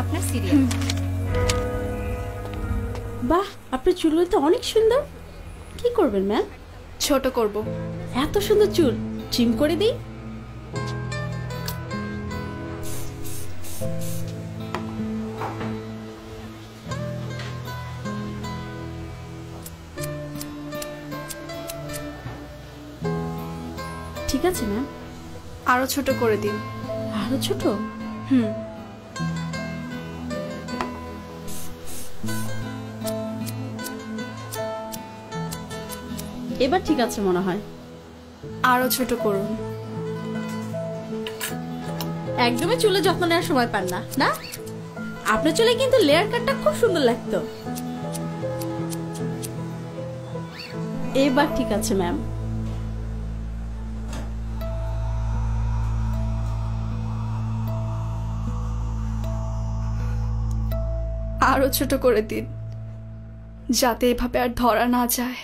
আপনার সিরিয়াল। বাহ, আপনার চুলগুলো তো অনেক সুন্দর। কি করবেন ম্যাম? ছোট করব। এত সুন্দর চুল ট্রিম করে দিই। ঠিক আছে ম্যাম। আরো ছোট করে দিন। আরো ছোট? হুম। এবার ঠিক আছে মনে হয়। আরো ছোট করুন। একদমই চুলে যত্ন নেওয়ার সময় পান না, না? আপনার চুলে কিন্তু লেয়ার কাটটা খুব সুন্দর লাগতো। এবার ঠিক আছে ম্যাম। আরো ছোট করে দিন, যাতে এভাবে আর ধরা না যায়।